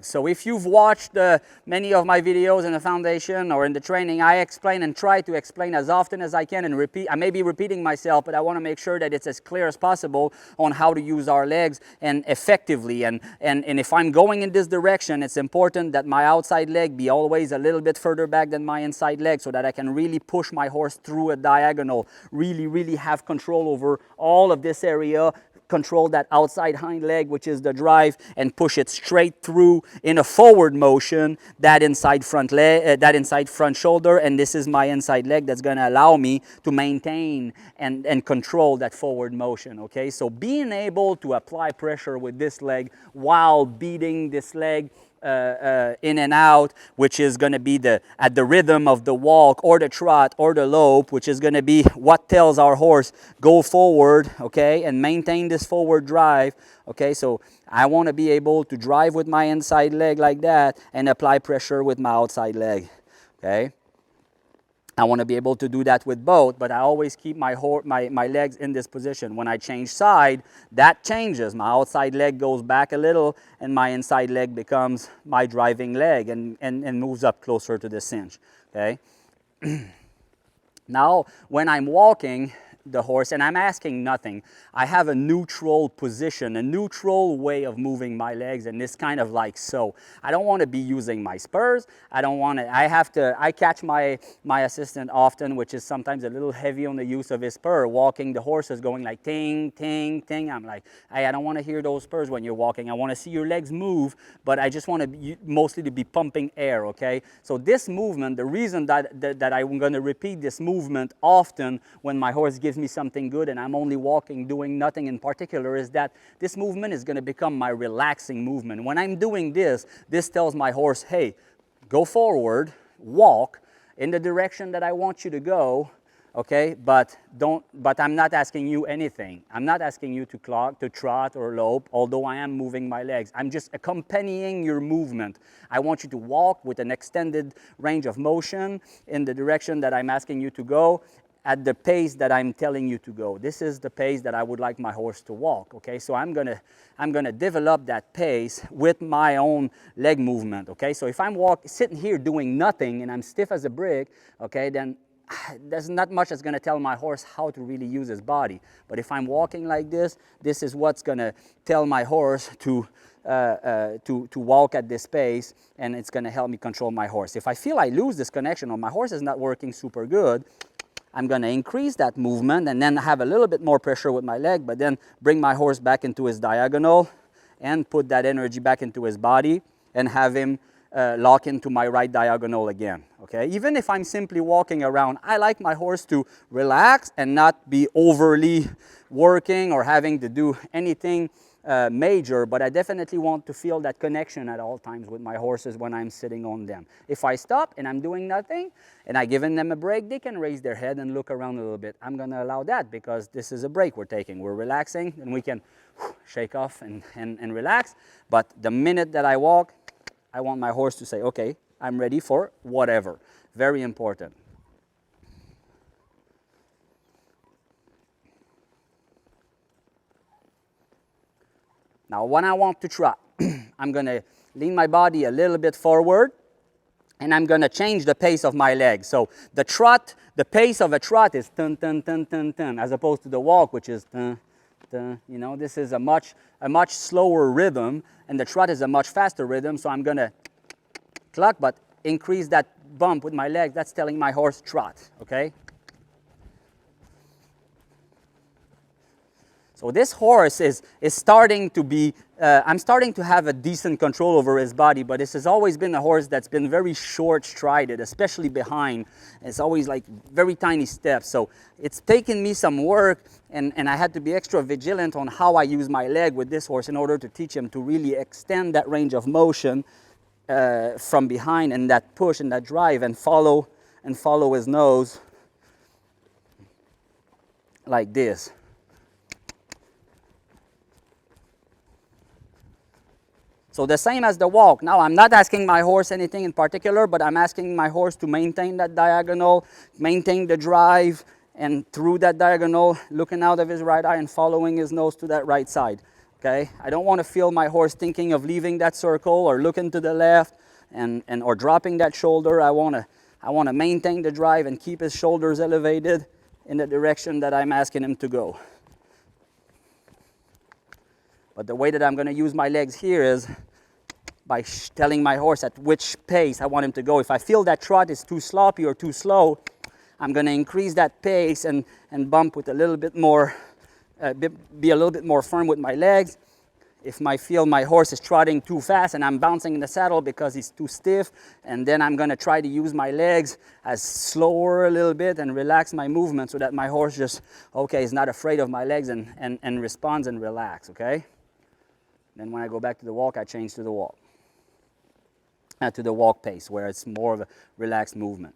So if you've watched many of my videos in the foundation or in the training, I explain and try to explain as often as I can and repeat. I may be repeating myself, but I want to make sure that it's as clear as possible on how to use our legs and effectively. And if I'm going in this direction, it's important that my outside leg be always a little bit further back than my inside leg so that I can really push my horse through a diagonal, really have control over all of this area, control that outside hind leg, which is the drive, and push it straight through in a forward motion, that inside front leg, that inside front shoulder, and this is my inside leg that's going to allow me to maintain and control that forward motion. Okay, so being able to apply pressure with this leg while beating this leg in and out, which is going to be at the rhythm of the walk or the trot or the lope, which is going to be what tells our horse go forward, okay, and maintain this forward drive. Okay, so I want to be able to drive with my inside leg like that and apply pressure with my outside leg. Okay, I want to be able to do that with both, but I always keep my legs in this position. When I change side, that changes. My outside leg goes back a little and my inside leg becomes my driving leg and moves up closer to the cinch. Okay. Now, when I'm walking the horse and I'm asking nothing, I have a neutral position, a neutral way of moving my legs, and this kind of like so. I don't want to be using my spurs. I don't want to, I catch my assistant often, which is sometimes a little heavy on the use of his spur. Walking the horse is going like ting, ting, ting. I'm like, hey, I don't want to hear those spurs when you're walking. I want to see your legs move, but I just want to mostly to be pumping air, okay? So this movement, the reason that I'm going to repeat this movement often when my horse gives me something good and I'm only walking, doing nothing in particular, is that this movement is going to become my relaxing movement. When I'm doing this tells my horse, hey, go forward, walk in the direction that I want you to go, okay, but I'm not asking you anything. I'm not asking you to clog, to trot or lope, although I am moving my legs. I'm just accompanying your movement. I want you to walk with an extended range of motion in the direction that I'm asking you to go, at the pace that I'm telling you to go. This is the pace that I would like my horse to walk, okay? So I'm gonna develop that pace with my own leg movement, okay? So if I'm sitting here doing nothing and I'm stiff as a brick, okay, then there's not much that's gonna tell my horse how to really use his body. But if I'm walking like this is what's gonna tell my horse to walk at this pace, and it's gonna help me control my horse. If I feel I lose this connection or my horse is not working super good, I'm going to increase that movement and then have a little bit more pressure with my leg, but then bring my horse back into his diagonal and put that energy back into his body and have him lock into my right diagonal again. Okay? Even if I'm simply walking around, I like my horse to relax and not be overly working or having to do anything major, but I definitely want to feel that connection at all times with my horses when I'm sitting on them. If I stop and I'm doing nothing and I'm giving them a break, they can raise their head and look around a little bit. I'm going to allow that because this is a break we're taking. We're relaxing and we can shake off and relax. But the minute that I walk, I want my horse to say, okay, I'm ready for whatever. Very important. Now, when I want to trot, I'm going to lean my body a little bit forward, and I'm going to change the pace of my legs. So the trot, the pace of a trot is dun, dun, dun, dun, dun, as opposed to the walk, which is dun, dun. You know, this is a much slower rhythm, and the trot is a much faster rhythm. So I'm going to cluck, but increase that bump with my legs. That's telling my horse trot, okay? So this horse is starting to be, I'm starting to have a decent control over his body, but this has always been a horse that's been very short-strided, especially behind. It's always like very tiny steps. So it's taken me some work, and I had to be extra vigilant on how I use my leg with this horse in order to teach him to really extend that range of motion from behind and that push and that drive and follow his nose like this. So the same as the walk. Now I'm not asking my horse anything in particular, but I'm asking my horse to maintain that diagonal, maintain the drive, and through that diagonal, looking out of his right eye and following his nose to that right side. okay? I don't want to feel my horse thinking of leaving that circle or looking to the left or dropping that shoulder. I want to maintain the drive and keep his shoulders elevated in the direction that I'm asking him to go. But the way that I'm going to use my legs here is by telling my horse at which pace I want him to go. If I feel that trot is too sloppy or too slow, I'm going to increase that pace and bump with a little bit more, be a little bit more firm with my legs. If I feel my horse is trotting too fast and I'm bouncing in the saddle because he's too stiff, and then I'm going to try to use my legs as slower a little bit and relax my movement so that my horse just, okay, is not afraid of my legs and responds and relax, okay? Then when I go back to the walk, I change to the walk. To the walk pace where it's more of a relaxed movement.